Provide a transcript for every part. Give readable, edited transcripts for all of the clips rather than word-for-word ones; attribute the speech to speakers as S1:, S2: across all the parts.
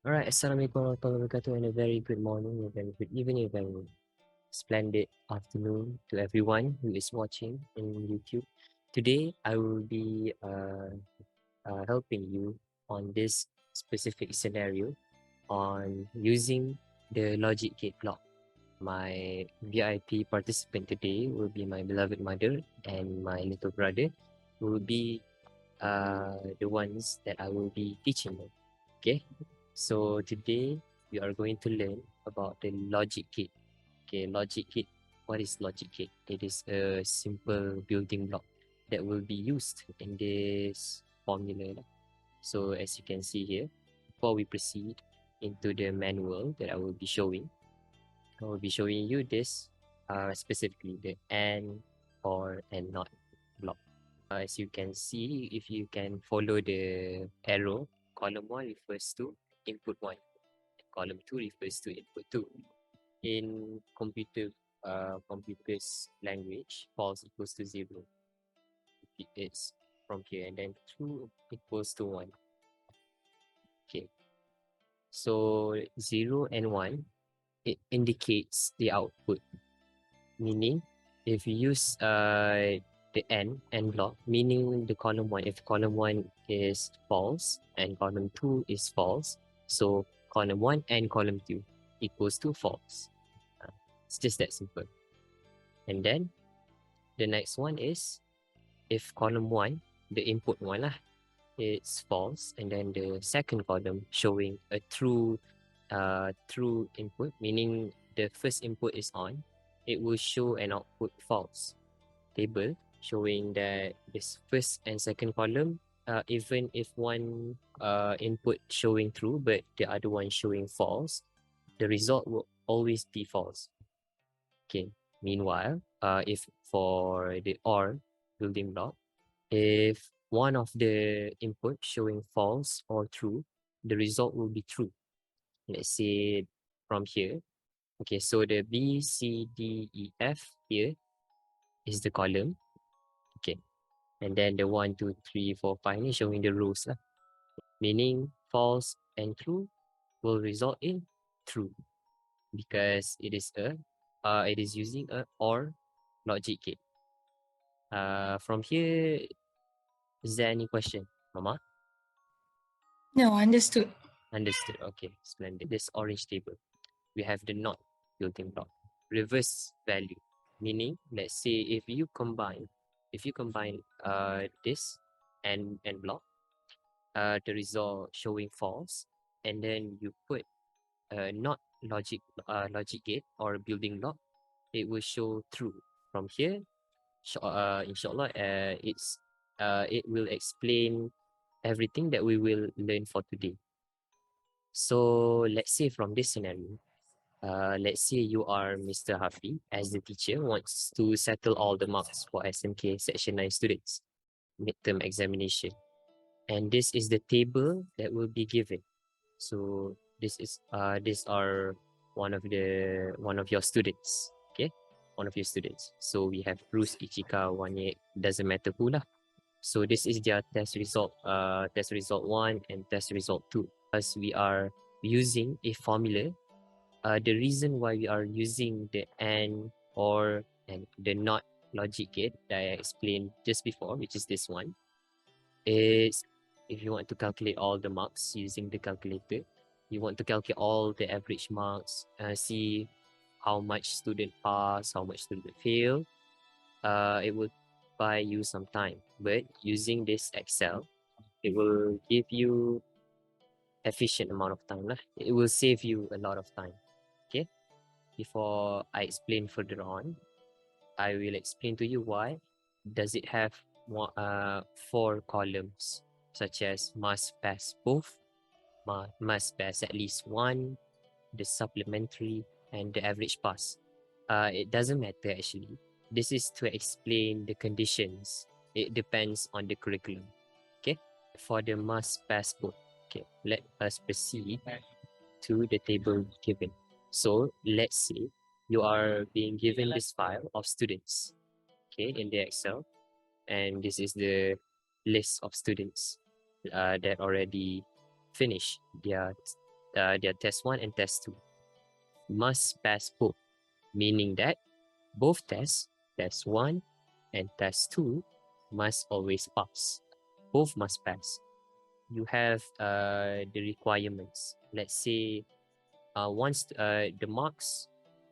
S1: Alright, Assalamualaikum warahmatullahi wabarakatuh, and a very good morning, a very good evening, a very splendid afternoon to everyone who is watching in YouTube. Today, I will be helping you on this specific scenario on using the logic gate block. My VIP participant today will be my beloved mother and my little brother, who will be the ones that I will be teaching them. Okay, so today we are going to learn about the logic gate. Okay, logic gate. What is logic gate? It is a simple building block that will be used in this formula. So as you can see here, before we proceed into the manual that I will be showing, I will be showing you this specifically the and, or, and not block. As you can see, if you can follow the arrow, column 1 refers to input 1, and column 2 refers to input 2. In computer's language, false equals to 0. It's from here, and then 2 equals to 1. Okay, so 0 and 1, it indicates the output, meaning if you use the and block, meaning the column 1, if column 1 is false and column 2 is false, so column 1 and column 2 equals to false. It's just that simple. And then the next one is if column 1, the input 1 lah, it's false, and then the second column showing a true input, meaning the first input is on, it will show an output false table showing that this first and second column, even if one input showing true but the other one showing false, the result will always be false. Okay, meanwhile, if for the or building block, if one of the input showing false or true, the result will be true. Let's say from here. Okay, so the B, C, D, E, F here is the column. Okay, and then the 1, 2, 3, 4, 5 is showing the rows lah. Meaning false and true will result in true because it is using a or logic gate. From here, is there any question, Mama?
S2: No, understood.
S1: Understood. Okay, splendid. This orange table, we have the not building block, reverse value, meaning let's say if you combine this and block, the result showing false, and then you put not logic gate or building block, it will show true. From here, inshallah, it will explain everything that we will learn for today. So let's say from this scenario, let's say you are Mr. Hafi as the teacher wants to settle all the marks for SMK Section 9 students midterm examination. And this is the table that will be given. So these are one of your students. Okay, one of your students. So we have Bruce, Ichika, Wanye, doesn't matter who lah. So this is their test result 1 and test result 2. As we are using a formula, the reason why we are using the and, or, and the not logic gate that I explained just before, which is this one, is if you want to calculate all the marks using the calculator, you want to calculate all the average marks, see how much student pass, how much student fail, it will buy you some time. But using this Excel, it will give you efficient amount of time lah. It will save you a lot of time. Okay, before I explain further on, I will explain to you why does it have 4 columns, such as must pass both, must pass at least one, the supplementary, and the average pass. It doesn't matter actually. This is to explain the conditions. It depends on the curriculum. Okay, for the must pass both. Okay, let us proceed to the table given. So let's say you are being given this file of students, okay, in the Excel, and this is the list of students that already finished their their test 1 and test 2 must pass both, meaning that both tests, test 1 and test 2, must always pass. Both must pass. You have the requirements. Let's say once the marks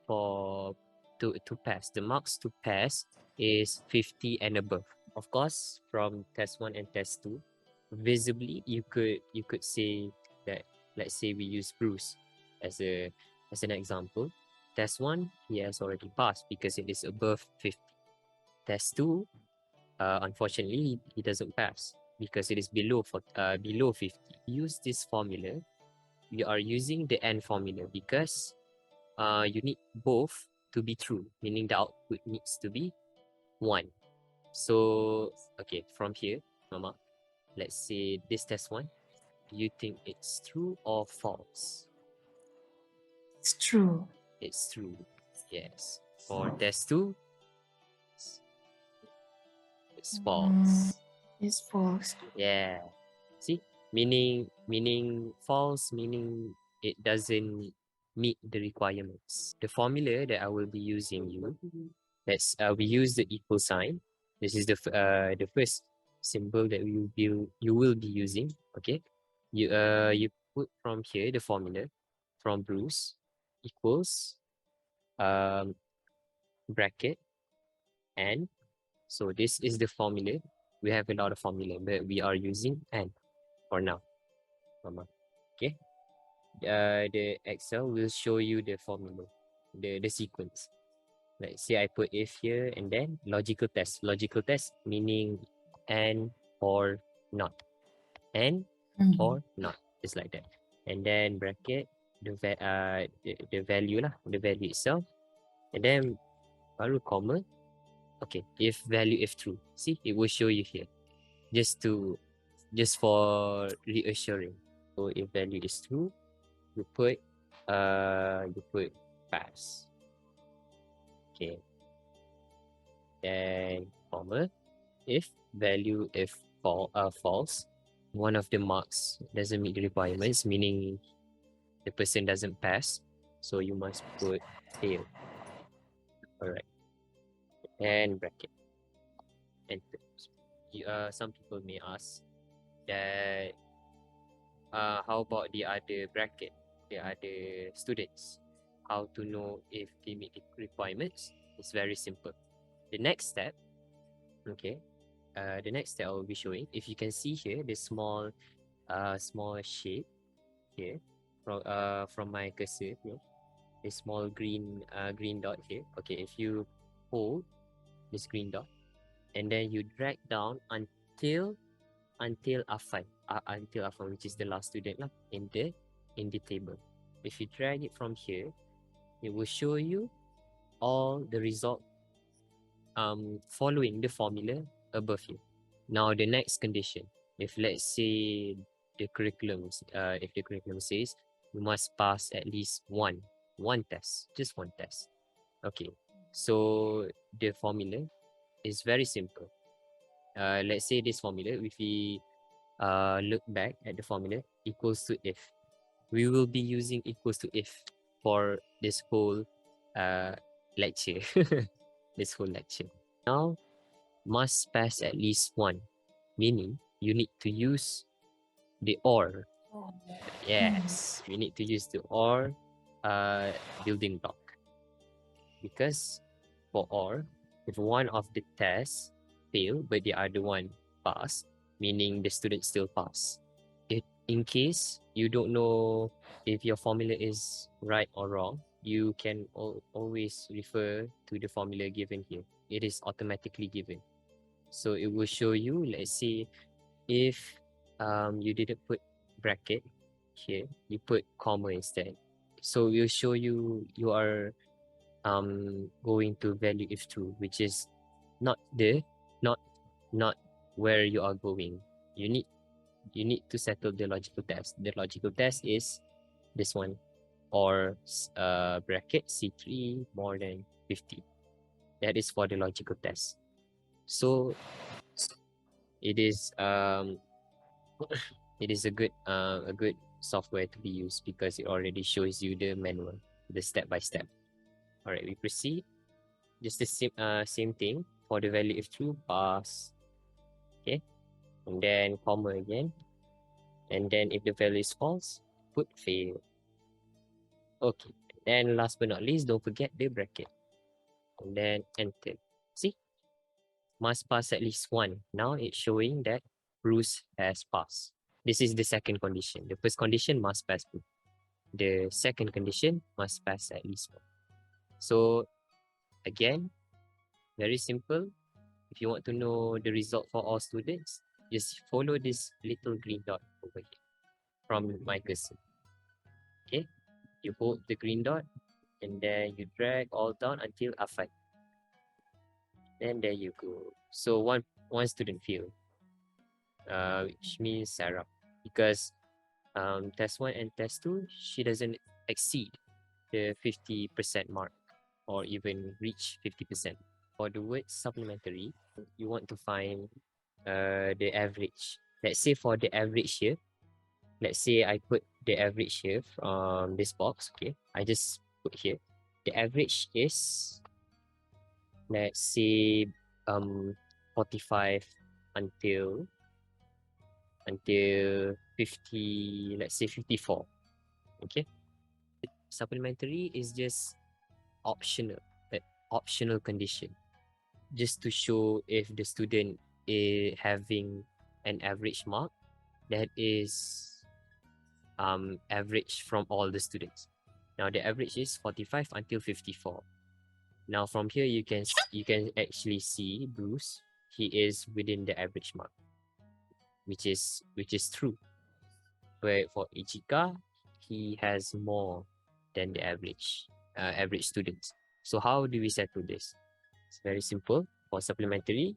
S1: for to pass, the marks to pass is 50 and above. Of course, from test 1 and test 2, visibly you could say that, let's say we use Bruce as an example. Test 1, he has already passed because it is above 50. Test 2, unfortunately, he doesn't pass because it is below 50. Use this formula. We are using the AND formula because you need both to be true, meaning the output needs to be 1. So, okay, from here, Mama, let's say this test 1, do you think it's true or false?
S2: It's true.
S1: It's true. Yes. For test 2, it's false.
S2: It's false.
S1: Yeah. See? Meaning false, meaning it doesn't meet the requirements. The formula that I will be using we use the equal sign. This is the first symbol that you will be using. Okay. You put from here the formula from Bruce equals bracket, and so this is the formula. We have a lot of formula, but we are using and for now, Mama. Okay. The Excel will show you the formula, the sequence. Like say I put if here and then logical test. Logical test meaning and or not. And or not. Just like that. And then bracket the value lah, the value itself. And then baru comma. Okay, if value if true. See, it will show you here. Just for reassuring. So if value is true, you put pass. Okay. Then comma. If value if false, one of the marks doesn't meet the requirements, meaning the person doesn't pass. So you must put fail. Alright. And bracket. Enter. Some people may ask that how about the other bracket, the other students? How to know if they meet the requirements? It's very simple. The next step, okay, the next step I will be showing. If you can see here, the small shape here from my cursor here, the small green dot here. Okay, if you hold this green dot and then you drag down until Afan, which is the last student lah in the table. If you drag it from here, it will show you all the result following the formula above here. Now the next condition, if let's say the curriculum says you must pass at least one test, just one test. Okay, so the formula is very simple. Let's say this formula, if we look back at the formula, equals to if. We will be using equals to if for this whole lecture. This whole lecture. Now, must pass at least one, meaning you need to use the or. Yes, you need to use the or building block. Because for or, if one of the tests fail but the other one pass, meaning the student still pass. In case you don't know if your formula is right or wrong, you can always refer to the formula given here. It is automatically given. So it will show you, let's say, if you didn't put bracket here, you put comma instead. So it will show you are going to value if true, which is not where you are going. You need to settle the logical test. The logical test is this one, or bracket C3 more than 50. That is for the logical test. So it is it is a good software to be used because it already shows you the manual, the step by step. All right, we proceed. Just the same thing for the value if true, pass. Okay, and then comma again, and then if the value is false, put fail. Okay, then last but not least, don't forget the bracket, and then enter. See, must pass at least one. Now it's showing that Bruce has passed. This is the second condition. The first condition must pass Bruce. The second condition must pass at least one. So again, very simple. If you want to know the result for all students, just follow this little green dot over here from my cursor. Okay, you hold the green dot and then you drag all down until Afan. And there you go. So one student failed, which means Sarah, because test one and test two, she doesn't exceed the 50% mark or even reach 50%. For the word supplementary, you want to find the average. Let's say for the average here, let's say I put the average here from this box. Okay, I just put here. The average is, let's say, 45 until 50, let's say 54. Okay, supplementary is just optional, optional condition, just to show if the student is having an average mark that is average from all the students. Now the average is 45 until 54. Now from here you can actually see Bruce, he is within the average mark, which is true. But for Ichika, he has more than the average students. So how do we settle this? It's very simple. For supplementary,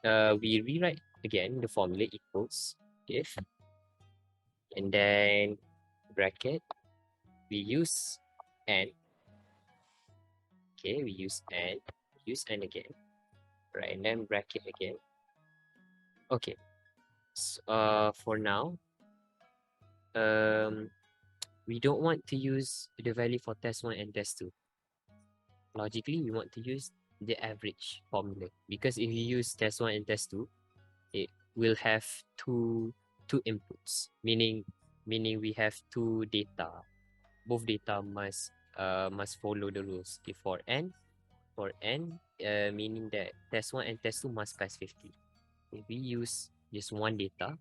S1: we rewrite again the formula equals if, and then bracket, we use and. Okay, we use and again, right? And then bracket again. Okay, so, for now, we don't want to use the value for test one and test two. Logically, we want to use the average formula, because if you use test one and test two, it will have two inputs, meaning we have two data. Both data must follow the rules. Okay, for n, meaning that test one and test two must pass 50. If we use just one data,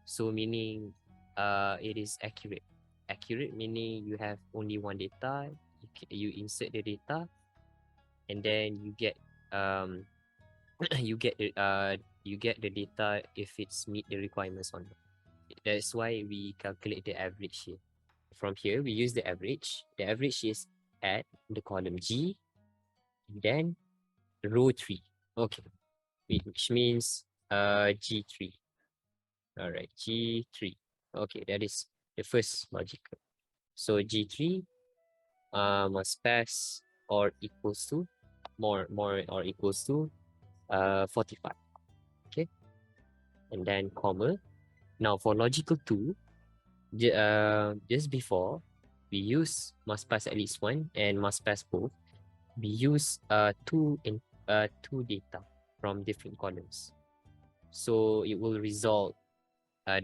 S1: so meaning it is accurate. Accurate meaning you have only one data, you insert the data, and then you get you get the data if it's meet the requirements or not. That's why we calculate the average here. From here, we use the average. The average is at the column G, and then row 3. Okay, which means G3. All right, G3. Okay, that is the first logical. So G3 must pass or equals to more or equals to 45. Okay, and then comma. Now for logical 2, just before we use must pass at least one and must pass both, we use two data from different columns, so it will result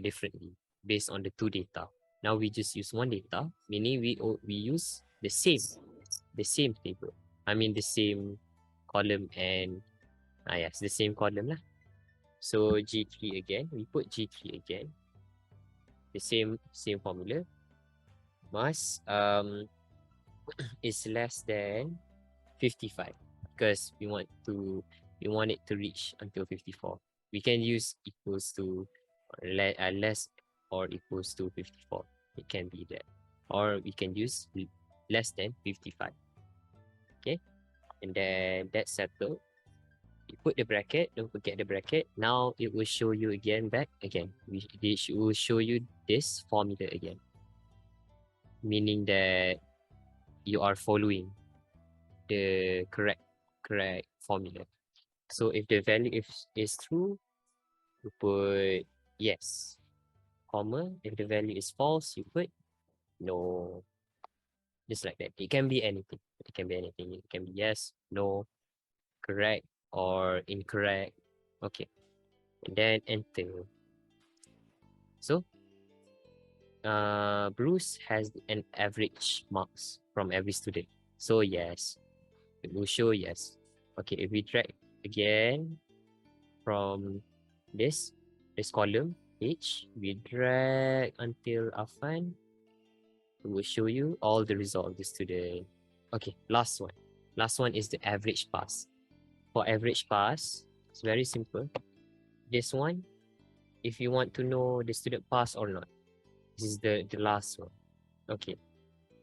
S1: differently based on the two data. Now we just use one data, meaning we use the same table. I mean the same column and yes, the same column lah. So G3 again, we put G3 again. The same formula. Must is less than 55, because we want it to reach until 54. We can use equals to less or equals to 54. It can be that, or we can use less than 55. Okay, and then that's settled. You put the bracket, don't forget the bracket. Now it will show you again it will show you this formula again, meaning that you are following the correct formula. So if the value is true, you put yes. comma. If the value is false, you put no. Just like that. It can be anything. It can be anything. It can be yes, no, correct, or incorrect. Okay. And then enter. So Bruce has an average marks from every student. So yes, it will show yes. Okay, if we drag again from this column H, we drag until Afan, it will show you all the result of the student. Okay, last one. Last one is the average pass. For average pass, it's very simple. This one, if you want to know the student pass or not, this is the last one. Okay,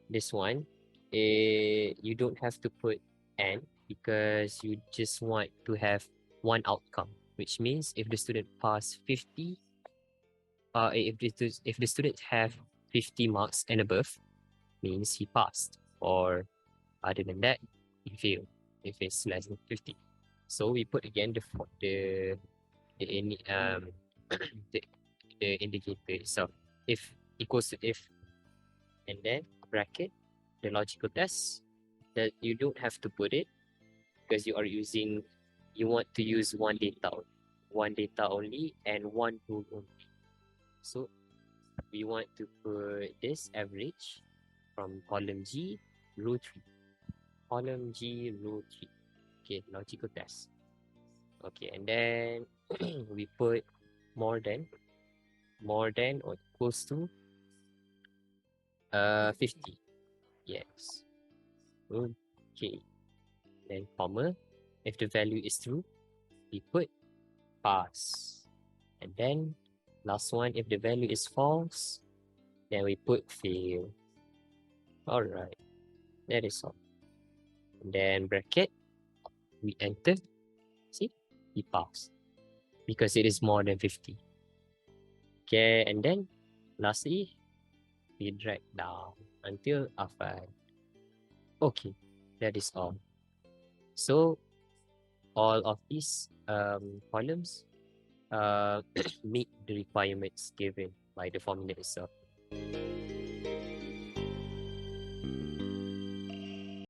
S1: this one, you don't have to put N because you just want to have one outcome, which means if the student pass 50, if the student have 50 marks and above, means he passed, or other than that, he failed if it's less than 50. So we put again the the, the indicator itself. If equals to if, and then bracket the logical test, that you don't have to put it because you want to use one data only and one rule only. So we want to put this average from column G, row 3. Column G, row 3. Okay, logical test. Okay, and then we put more than or equals to 50. Yes. Okay. Then comma. If the value is true, we put pass. And then last one, if the value is false, then we put fail. Alright. That is all. And then bracket, we enter. See? We pass. Because it is more than 50. Okay, and then lastly, we drag down until Afan. Okay, that is all. So all of these columns meet the requirements given by the formula itself.